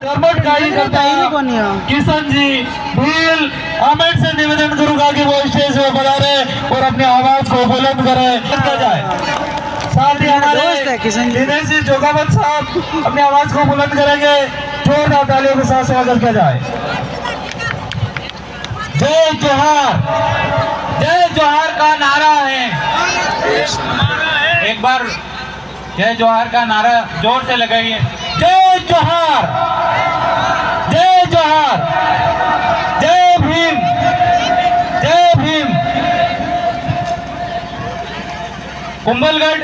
कर्मठ कार्यकर्ता किशन जी भील अमेठ से निवेदन करूंगा कि वो स्टेज पे पधारे और अपनी आवाज को बुलंद करें जाए। साथ ही हमारे दिनेश जी जोगावत साहब अपनी आवाज को बुलंद करेंगे। जोरदार तालियों के साथ स्वागत किया जाए। जय जोहार का नारा है। एक बार जय जोहार का नारा जोर से लगाइए। जय जोहार, जय जोहार, जय भीम, जय भीम। कुंभलगढ़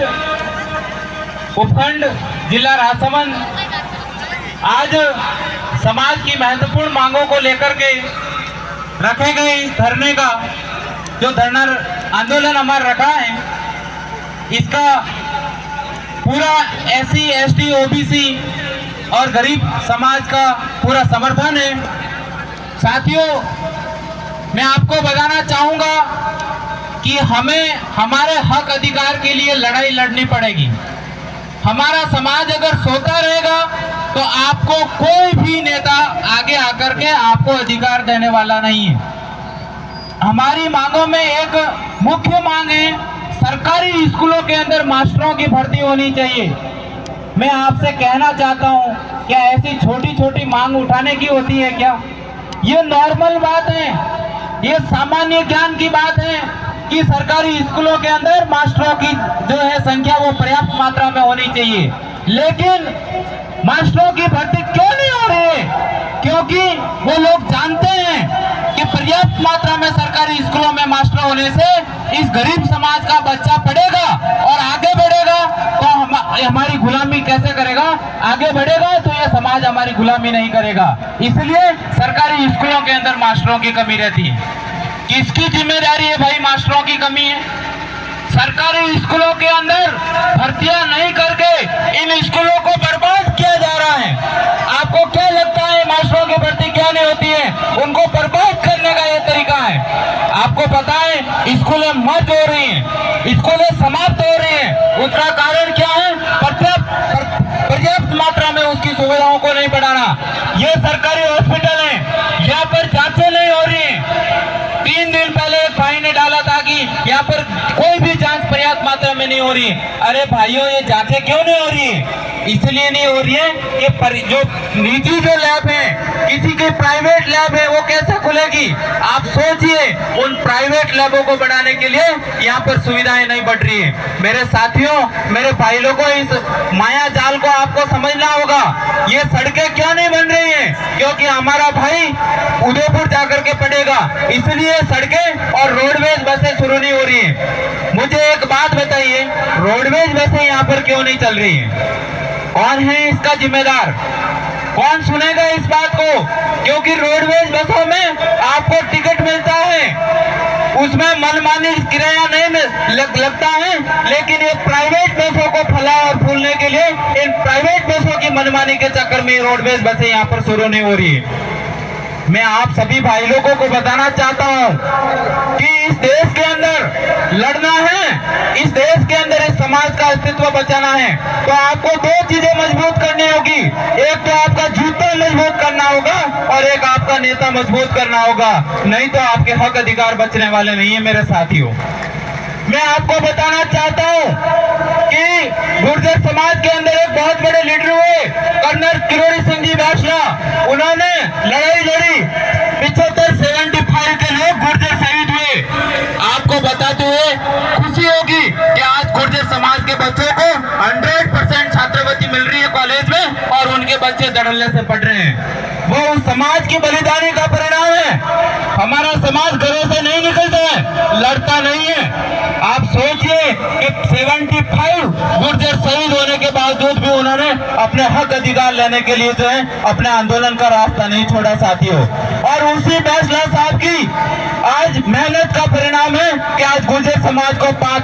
उपखंड जिला राजसमंद आज समाज की महत्वपूर्ण मांगों को लेकर के रखे गए धरने का जो धरना आंदोलन हमारा रखा है, इसका पूरा SC ST OBC और गरीब समाज का पूरा समर्थन है। साथियों, मैं आपको बताना चाहूंगा कि हमें हमारे हक अधिकार के लिए लड़ाई लड़नी पड़ेगी। हमारा समाज अगर सोता रहेगा तो आपको कोई भी नेता आगे आकर के आपको अधिकार देने वाला नहीं है। हमारी मांगों में एक मुख्य मांग है, सरकारी स्कूलों के अंदर मास्टरों की भर्ती होनी चाहिए। मैं आपसे कहना चाहता हूं, क्या ऐसी छोटी छोटी मांग उठाने की होती है क्या? ये नॉर्मल बात है, ये सामान्य ज्ञान की बात है कि सरकारी स्कूलों के अंदर मास्टरों की जो है संख्या वो पर्याप्त मात्रा में होनी चाहिए। लेकिन मास्टरों की भर्ती क्यों नहीं हो रही है? क्योंकि वो लोग जानते हैं कि पर्याप्त मात्रा में सरकारी स्कूलों में मास्टर होने से इस गरीब समाज का बच्चा पढ़ेगा और आगे बढ़ेगा तो हमारी गुलामी कैसे करेगा? आगे बढ़ेगा तो यह समाज हमारी गुलामी नहीं करेगा। इसलिए सरकारी स्कूलों के अंदर मास्टरों की कमी रहती है। किसकी जिम्मेदारी है भाई? मास्टरों की कमी है। सरकारी स्कूलों के अंदर भर्तियां नहीं करके इन स्कूलों को बर्बाद किया जा रहा है। आपको क्या लगता है मास्टरों की भर्ती क्या नहीं होती है? उनको बर्बाद करने का यह तरीका है। आपको पता है स्कूलें मर्ज हो रही हैं, स्कूलें समाप्त हो रही हैं। उसका कारण क्या है? पर्याप्त मात्रा में उसकी सुविधाओं को नहीं बढ़ाना। ये सरकारी हॉस्पिटल है, यहाँ पर जांचें नहीं हो रही है। 3 दिन पहले एक भाई ने डाला था कि यहाँ पर कोई भी जांच पर्याप्त मात्रा में नहीं हो रही है। अरे भाइयों, ये जांचें क्यों नहीं हो रही है? इसलिए नहीं हो रही है कि जो निजी जो लैब है, किसी की प्राइवेट लैब है, वो कैसे खुलेगी? आप सोचिए, उन प्राइवेट लैबों को बढ़ाने के लिए यहाँ पर सुविधाएं नहीं बढ़ रही है। मेरे साथियों, मेरे भाई लोगों, इस माया जाल को आपको समझना होगा। ये सड़कें क्यों नहीं बन रही है? क्योंकि हमारा भाई उदयपुर जाकर के पढ़ेगा, इसलिए सड़कें और रोडवेज बसें शुरू नहीं हो रही है। मुझे एक बात बताइए, रोडवेज बसें यहाँ पर क्यों नहीं चल रही है? कौन है इसका जिम्मेदार? कौन सुनेगा इस बात को? क्योंकि रोडवेज बसों में आपको टिकट मिलता है, उसमें मनमानी किराया नहीं लगता है। लेकिन ये प्राइवेट बसों को फला और फूलने के लिए इन प्राइवेट बसों की मनमानी के चक्कर में रोडवेज बसें यहाँ पर शुरू नहीं हो रही है। मैं आप सभी भाई लोगों को बताना चाहता हूं कि इस देश के अंदर लड़ना है, इस देश के अंदर इस समाज का अस्तित्व बचाना है, तो आपको 2 चीजें मजबूत करनी होगी। एक तो आपका जूता मजबूत करना होगा और एक आपका नेता मजबूत करना होगा। नहीं तो आपके हक अधिकार बचने वाले नहीं है मेरे साथियों। मैं आपको बताना चाहता हूं कि गुर्जर समाज के अंदर एक बहुत बड़े लीडर हुए, कर्नल किरोड़ी सिंह जी बासला। उन्होंने लड़ाई लड़ी, 75 के लोग गुर्जर शहीद हुए। आपको बताते हुए खुशी होगी कि आज गुर्जर समाज के बच्चों को 100% छात्रवृत्ति मिल रही है कॉलेज में और उनके बच्चे धड़ल्ले से पढ़ रहे हैं। वो उस समाज की बलिदानी का परिणाम है। हमारा समाज घरों से नहीं निकलता है, लड़ता नहीं है। आप सोचिए कि 75 गुर्जर शहीद होने के बावजूद भी उन्होंने अपने हक अधिकार लेने के लिए जो है अपने आंदोलन का रास्ता नहीं छोड़ा साथियों। और उसी फैसला साहब की आज मेहनत का परिणाम है कि आज गुर्जर समाज को 5